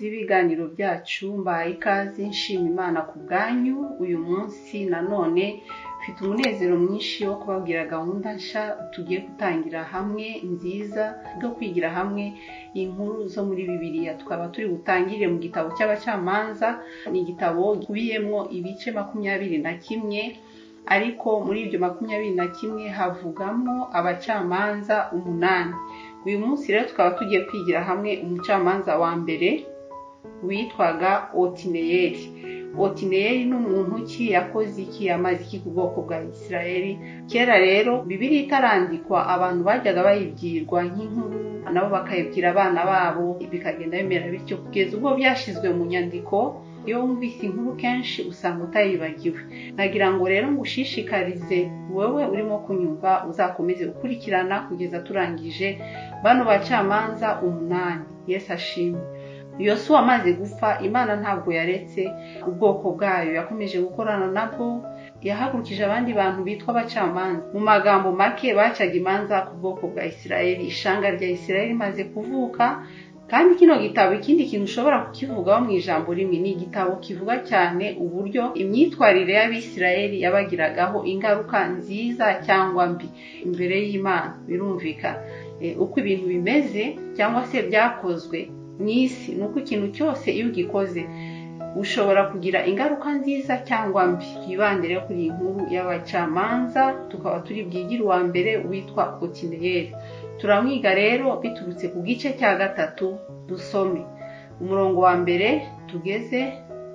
b'ibiganiro byacu, mbaye ikaze nshima Imana ku bwanyu. Uyu munsi nanone mfite umunezero mwinshi wo kubabwira gahunda nshya tugiye gutangira hamwe nziza bwo kwigira hamwe inkuru zo muri Bibiliya. Tukaba turi gutangire mu gitabo cy'abacamanza. Ni igitabo gikubiyemo ibice 21, ariko muri ibyo 21 havugamo abacamanza 8. Uyu munsi rero tukaba tugiye kwigira hamwe umucamanza wa mbere witwaga Otineyeli. Otineyeli ni umuntu ki, yakoze iki, yamaze iki ku bwoko bwa Isirayeli? Kera rero Bibiliya itarandikwa abantu bajyaga bayibwirwa nk'inkuru, nabo bakayibwira abana babo, bikagenda bimera bityo kugeza ubwo byashizwe mu nyandiko. Iyo wumvise inkuru kenshi usanga utayibagiwe. Nagira ngo rero ngushishikarize wowe urimo kunyumva uzakomeze gukurikirana kugeza turangije bano bacamanza 8. Yesu ashimwe. Yosuwa amaze gupfa, Imana ntabwo yaretse ubwoko bwayo, yakomeje gukorana nabwo. Yahagurukije abandi bantu bitwa abacamanza. Mu magambo make bacaga imanza ku bwoko bwa Isirayeli. Ishanga rya Isirayeli maze kuvuka. Kandi kino gitabo ikindi kintu ushobora kukivugaho mu ijambo rimwe, ni igitabo kivuga cyane uburyo imyitwarire y'Abisirayeli yabagiragaho ingaruka nziza cyangwa mbi imbere y'Imana. Birumvikana uko ibintu bimeze cyangwa se byakozwe mu isi, nuko ikintu cyose iyo ugikoze ushobora kugira ingaruka nziza cyangwa mbi. Twibandire kuri iyi nkuru y'abacamanza, tukaba turi bwigire uwa mbere witwa Otineyeli. Turamwiga rero biturutse ku gice cya 3. Dusome umurongo wa mbere tugeze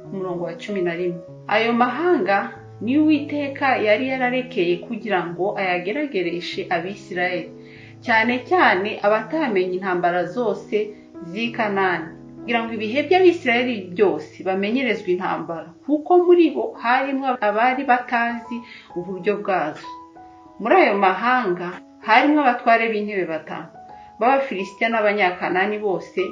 ku murongo wa 11. Ayo mahanga ni Uwiteka yari yararekeye kugira ngo ayageragereshe Abisirayeli, cyane cyane abatamenye intambara zose z'i Kanani, kugira ngo ibihe by'Abisirayeli byose bamenyerezwe intambara, kuko muri bo harimo abari batazi uburyo bwazo. Muri ayo mahanga harimo abatware b'intebe 5 b'Abafilisitiya n'Abanyakanani bose,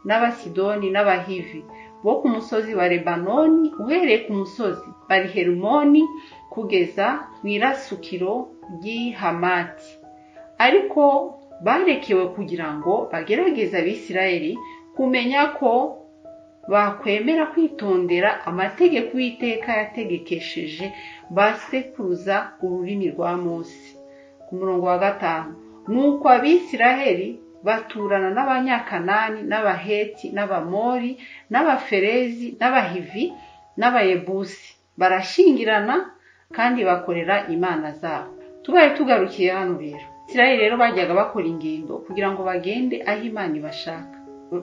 n'Abasidoni n'Abahivi bo ku musozi wa Lebanoni, uhereye ku musozi bari Herimoni kugeza mu irasukiro ry'i Hamati. Ariko barekewe kugira ngo bagerageze Abisirayeli kumenya ko bakwemera kwitondera amategeko y'Uwiteka yategekesheje basekuruza ururimi rwa Mose. Ku murongo wa 5, nuko Abisirayeli baturana n'Abanyakanani n'Abaheti n'Abamori n'Abaferezi n'Abahivi n'Abayebusi, barashingirana kandi bakorera imana zabo. Tubaye tugarukiye hano rero, Isirayeli rero bajyaga bakora ingendo kugira ngo bagende aho Imana ibashaka,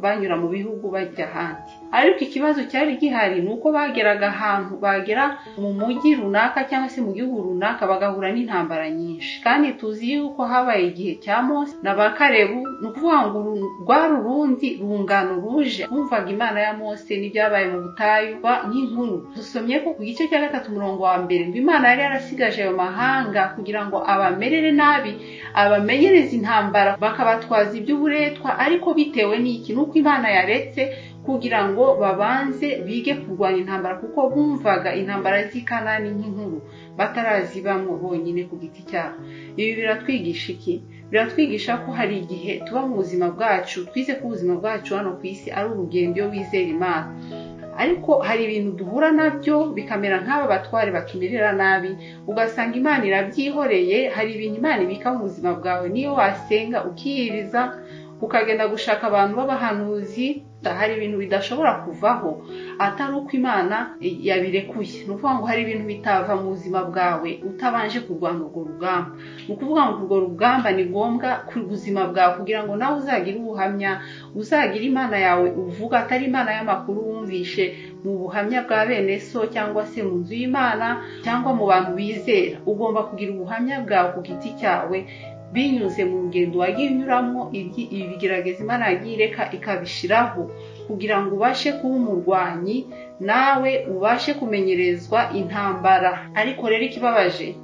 banyura mu bihugu bajya ahandi. Ariko ikibazo cyari gihari nuko bageraga ahantu, bagera mu mujyi runaka cyangwa se mu gihugu runaka bagahura n'intambara nyinshi. Kandi tuzi yuko habaye igihe cya Mose na Bakarebu, nukuvuga ngo rwari urundi rungano ruje bumvaga Imana ya Mose n'ibyabaye mu butayu nk'inkuru. Dusomye ko ku gice cya 3 umurongo wa 1 ngo Imana yari yarasigaje ayo mahanga kugira ngo abamerere nabi, abamenyereza intambara, bakabatwaza iby'uburetwa. Ariko bitewe n'iki? Nuko Imana yaretse kugira ngo babanze bige kurwanya intambara, kuko bumvaga intambara z'i Kanani nk'inkuru batarazibamwo bonyine ku giti cyabo. Ibi biratwigisha iki? Biratwigisha ko hari igihe tuba mu buzima bwacu, twize ko ubuzima bwacu hano ku isi ari urugendo iyo wizera Imana. Ariko hari ibintu duhura nabyo bikamera nk'aba batware batumerera nabi, ugasanga Imana irabyihoreye. Hari ibintu Imana ibika mu buzima bwawe, niyo wasenga ukiyiriza ukagenda gushaka abantu b'abahanuzi, hari ibintu bidashobora kuvaho atari uko Imana yabirekuye. Ni ukuvuga ngo hari ibintu bitava mu buzima bwawe utabanje kurwana urwo rugamba. Ni ukuvuga ngo urwo rugamba ni ngombwa ku buzima bwawe kugira ngo nawe uzagire ubuhamya, uzagire Imana yawe uvuga, atari Imana y'amakuru wumvishe mu buhamya bwa bene so cyangwa se mu nzu y'Imana cyangwa mu bantu bizera. Ugomba kugira ubuhamya bwawe ku giti cyawe binyuze mu rugendo wagiye unyuramo. Ibigerageza Imana yagiye ireka ikabishiraho kugira ngo ubashe kuba umurwanyi, nawe ubashe kumenyerezwa intambara. Ariko rero ikibabaje,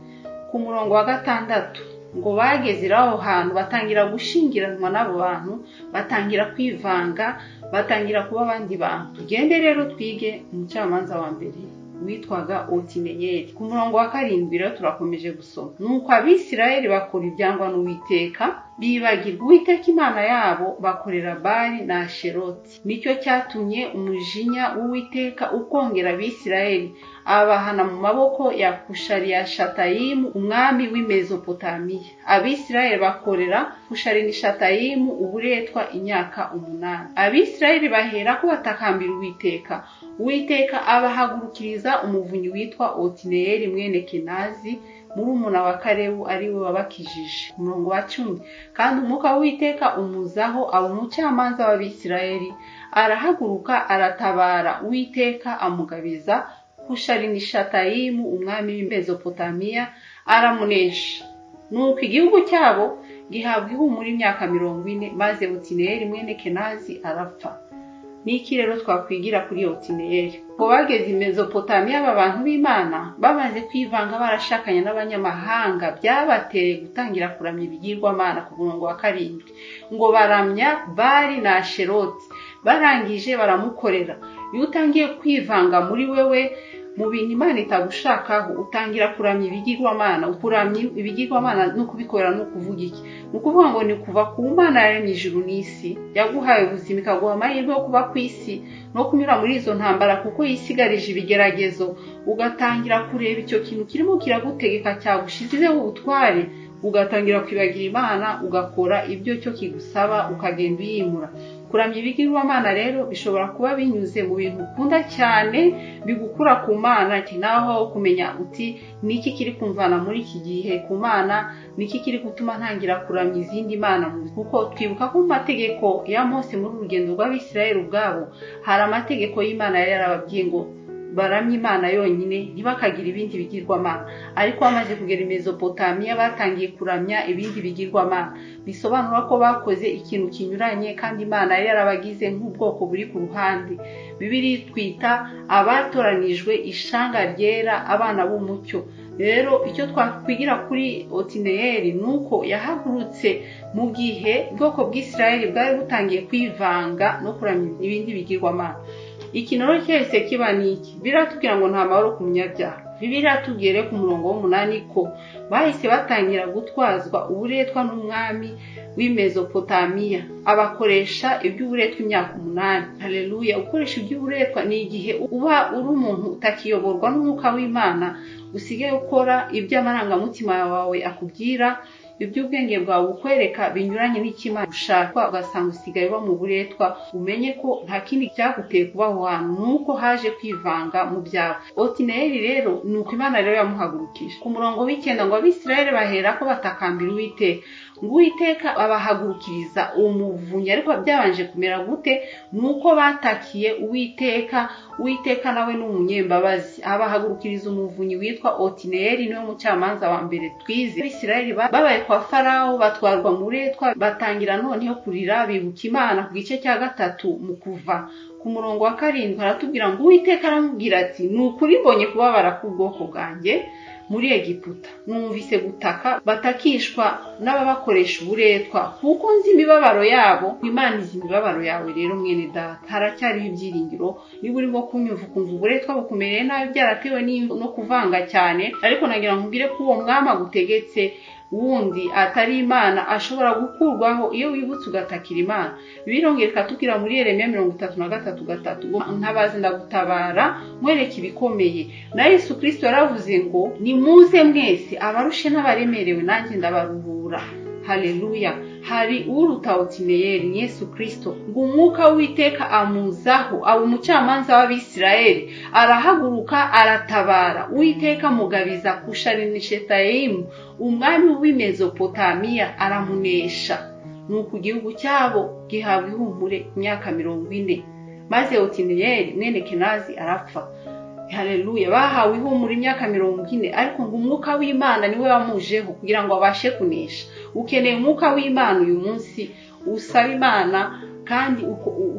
ku murongo wa 6 ngo bageze aho hantu batangira gushingiranwa n'abo bantu, batangira kwivanga, batangira kuba abandi bantu. Tugende rero twige umucamanza wa mbere witwaga Otineyeli. Ku murongo wa 7 rero turakomeje gusoma. Nuko Abisirayeli bakora ibyangwa n'Uwiteka bibagirwa Uwiteka Imana yabo, bakorera Bali na Asheroti. Nicyo cyatumye umujinya w'Uwiteka ukongera Abisirayeli, abahana mu maboko ya Kushariyashatayimu umwami w'i Mezopotamiya. Abisirayeli bakorera Kushariyashatayimu uburetwa imyaka 8. Abisirayeli bahera ko batakambira Uwiteka. Uwiteka abahagurukiriza umuvunyi witwa Otineyeli mwene Kenazi, murumuna wa Kalebu, ari we wabakijije. Umurongo wa 10. Kandi umwuka w'Uwiteka umuzaho, aba umucamanza w'Abisirayeli. Arahaguruka aratabara, Uwiteka amugabiza Kushariyashatayimu umwami w'i Mezopotamiya, aramunesha. Nuko igihugu cyabo gihabwa ihumura imyaka 40, maze Otineyeli mwene Kenazi arapfa. Niki rero twakwigira kuri Otineyeli? Ko bageze i Mezopotamiya, aba bantu b'Imana bamaze kwivanga barashakanye n'abanyamahanga, byabateye gutangira kuramya ibigirwamana. Ku murongo wa 7 ngo baramya Bali na Asheroti, barangije baramukorera. Iyo utangiye kwivanga muri wewe mu bintu Imana itagushakaho, utangira kuramya ibigirwamana. Ukuramya ibigirwamana no kubikora no kuvuga iki? Nukuvuga ngo ni kuva ku Mana yaremye ijuru n'isi, yaguhaye ubuzima, ikaguha amahirwe yo kuba ku isi no kunyura muri izo ntambara kuko yisigarije ibigeragezo, ugatangira kureba icyo kintu kirimo kiragutegeka cyagushizeho ubutware, ugatangira kwibagira Imana, ugakora ibyo cyo kigusaba, ukagenda uyimura. Kuramya ibigirwamana rero bishobora kuba binyuze mu bintu ukunda cyane, bigukura ku Mana, naho kumenya uti niki kiri kumvana muri iki gihe ku Mana, niki kiri gutuma ntangira kuramya izindi mana. Kuko twibuka ko mu mategeko ya Mose muri urugendo rw'Abisirayeli ubwabo, hari amategeko y'Imana yari yarababwiye ngo baramye Imana yonyine, ntibakagira ibindi bigirwamana. Ariko bamaze kugera i Mezopotamiya, batangiye kuramya ibindi bigirwamana. Bisobanura ko bakoze ikintu kinyuranye, kandi Imana yari yarabagize nk'ubwoko buri ku ruhande. Bibiliya twita abatoranijwe, ishanga ryera, abana b'umucyo. Rero icyo twakwigira kuri Otineyeli nuko yahagurutse mu gihe ubwoko bw'Isirayeli bwari butangiye kwivanga no kuramya ibindi bigirwamana. Ikinoro cyese kiba niki? Biratubwira ngo nta mahoro ku munyabyaha. Bibiliya tubwire ku murongo wa 8 ko bahise batangira gutwazwa uburetwa n'umwami w'i Mezopotamiya, abakoresha iby'uburetwa imyaka 8. Haleluya! Ukoresha iby'uburetwa ni igihe uba uri umuntu utakiyoborwa n'umwuka w'Imana, usigaye ukora iby'amarangamutima yawe akubwira, iby'ubwenge bwawe ukwereka binyuranye n'ikimana ushaka, ugasanga usigaye uba mu buretwa. Umenye ko nta kindi cyaguteye kuba aho hantu, nuko haje kwivanga mu byawe. Otineyeli rero nuko Imana rero yamuhagurukije. Ku murongo w'9 ngo Abisirayeli bahera ko batakambira Uwiteka, ngo Uwiteka abahagurukiriza umuvunyi. Ariko byabanje kumera gute? Nuko batakiye Uwiteka. Uwiteka nawe ni umunyembabazi, abahagurukiriza umuvunyi witwa Otineyeli, niwe mucamanza wa mbere twize. Abisirayeli babaye kwa Farawo, batwarwa mu buretwa, batangira noneho kurira, bibuka Imana. Ku gice cya 3 mu Kuva ku murongo wa 7 haratubwira ngo Uwiteka aramubwira ati, nukuri mbonye kubabara k'ubwoko bwanjye muri Egiputa, numvise gutaka batakishwa n'ababakoresha uburetwa, kuko nzi imibabaro yabo. Imana izi imibabaro yawe rero mwene data, haracyariho ibyiringiro. Niba urimo kunyumva ukumva uburetwa bukumereye nabi, byaratewe no kuvanga cyane, ariko nagira nkubwire ko uwo mwami agutegetse wundi atari Imana ashobora gukurwaho iyo wibutse ugatakira Imana. Birongera ikatubwira muri Yeremiya 33:3, ntabaze ndagutabara mwereke ibikomeye. Na Yesu Kristo yaravuze ngo nimuze mwese abarushe n'abaremerewe, nanjye ndabaruhura. Haleluya! Hari uruta Otineyeli, Yesu Kristo. Ngo umwuka w'Uwiteka amuzaho, aba umucamanza w'Abisirayeli. Arahaguruka aratabara, Uwiteka mugabiza Kushariyashatayimu umwami w'i Mezopotamiya, aramunesha. Nuko igihugu cyabo gihabwa ihumure imyaka 40, maze Otineyeli mwene Kenazi arapfa. Haleluya! Bahawe ihumure imyaka 40, ariko ngo umwuka w'Imana niwe wamujeho kugira ngo abashe kunesha. Ukeneye umwuka w'Imana uyu munsi, usaba Imana kandi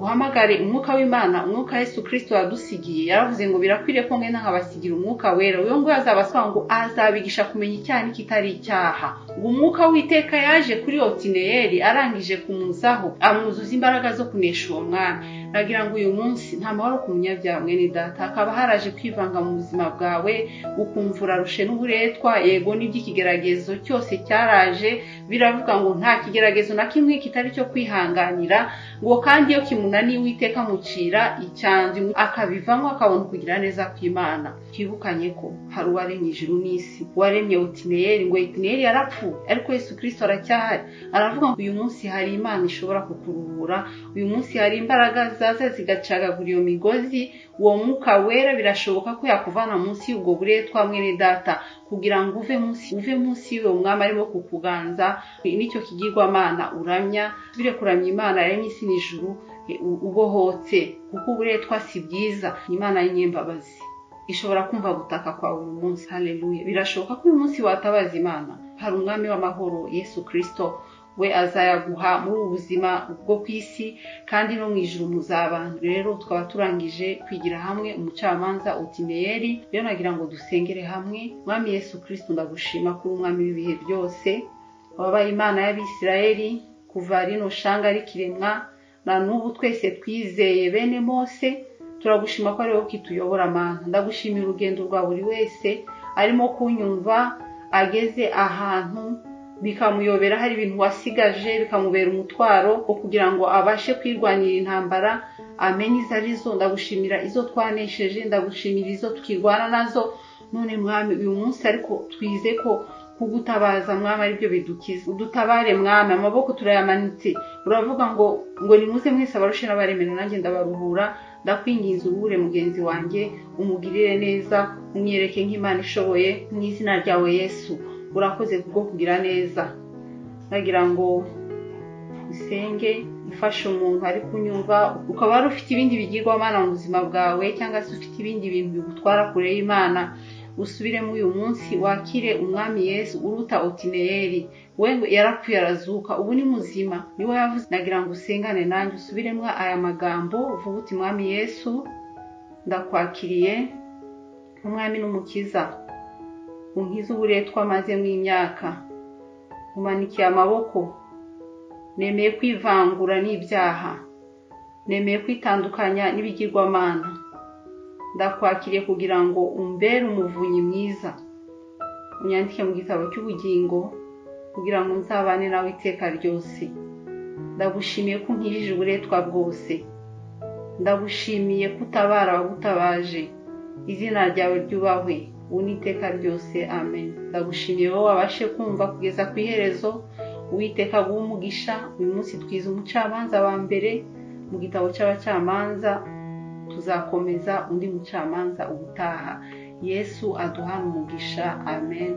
uhamagare umwuka w'Imana. Umwuka Yesu Kristo yadusigiye, yaravuze ngo birakwiriye ko ngenda nkabasigira umwuka wera. Uyo ngo azabasaba ngo azabigisha kumenya icyaha n'ikitari icyaha. Ngo umwuka w'Iteka yaje kuri Otineyeli, arangije kumuzaho, amwuzuza imbaraga zo kunesha uwo mwami. nagira ngo uyu munsi nta mahoro ku munyabyaha mwene data, hakaba haraje kwivanga mu buzima bwawe, ukumva urarushe n'uburetwa. Yego n'iby'ikigeragezo cyose cyaraje, biravuga ngo nta kigeragezo na kimwe kitari cyo kwihanganira, ngo kandi iyo kimunaniye Uwiteka mucira icyanzu akabivamo, akabona kugira neza kw'Imana. Twibukanye ko hari uwaremye ijuru n'isi, waremye Otineyeli, ngo Otineyeli yarapfuye ariko Yesu Kristo aracyahari. Aravuga ngo uyu munsi hari Imana ishobora kukuruhura, uyu munsi hari imbaraga zaza zigacagagura iyo migozi. Uwo Mwuka Wera birashoboka ko yakuvana munsi y'ubwo buretwa mwene data, kugira ngo uve munsi y'uwo mwami arimo kukuganza, nicyo kigirwamana uramya. Bire kuramya Imana yaremye isi n'ijuru ubohotse, kuko uburetwa si byiza. Imana y'inyembabazi ishobora kumva gutaka kwawe uyu munsi. Haleluya. Birashoboka ko uyu munsi watabaza Imana. Hari umwami w'amahoro Yesu Kristo, we azayaguha muri ubu buzima bwo ku isi, kandi no mu ijuru muzabana. Rero tukaba turangije kwigira hamwe umucamanza Otineyeli. Rero nagira ngo dusengere hamwe. Mwami Yesu Kristo, ndagushima kuri umwami w'ibihe byose, wabaye Imana y'Abisirayeli kuva rino shanga rikiremwa na n'ubu twese twizeye bene Mose. Turagushima ko ari wowe kituyobora Mana. Ndagushimira urugendo rwa buri wese arimo kunyumva, ageze ahantu bikamuyobera, hari ibintu wasigaje bikamubera umutwaro kugira ngo abashe kwirwanira intambara, amenye izo arizo. Ndagushimira izo twanesheje, ndagushimira izo tukirwana nazo. None Mwami, uyu munsi ariko twize ko kugutabaza Mwami aribyo bidukiza. Udutabare Mwami, amaboko turayamanitse. Uravuga ngo nimuze mwese abarushe n'abaremera, nanjye ndabaruhura. Ndakwinginze uruhure mugenzi wanjye, umugirire neza, umwereke nk'Imana ishoboye, mu izina ryawe Yesu. Urakoze kubwo kugira neza. Nagira ngo usenge ufashe umuntu ari kunyumva, ukaba wari ufite ibindi bigirwamana mu buzima bwawe, cyangwa se ufite ibindi bintu bigutwara kure y'Imana, usubiremo uyu munsi wakire umwami Yesu uruta Otineyeli. We yarapfuye arazuka, ubu ni muzima, niwe yavuze. Nagira ngo usengane nanjye, usubiremo aya magambo, uvuga uti mwami Yesu, ndakwakiriye umwami n'umukiza. Unkize uburetwa maze mu imyaka, umanikiye amaboko. Nemeye kwivangura n'ibyaha, nemeye kwitandukanya n'ibigirwamana. Ndakwakiriye kugira ngo umbere umuvunyi mwiza, unyandike mu gitabo cy'ubugingo, kugira ngo nzabane nawe iteka ryose. Ndagushimiye ko unkijije uburetwa bwose. Ndagushimiye kutabara abagutabaje. Izina ryawe ryubahwe uniteka ryose. Amen. Ndagushimiye wowe wabashe kumva kugeza ku iherezo. Uwiteka aguhe umugisha. Uyu munsi twize umucamanza wa mbere mu gitabo cy'abacamanza. Tuzakomeza undi mucamanza ubutaha. Yesu aduhana umugisha. Amen.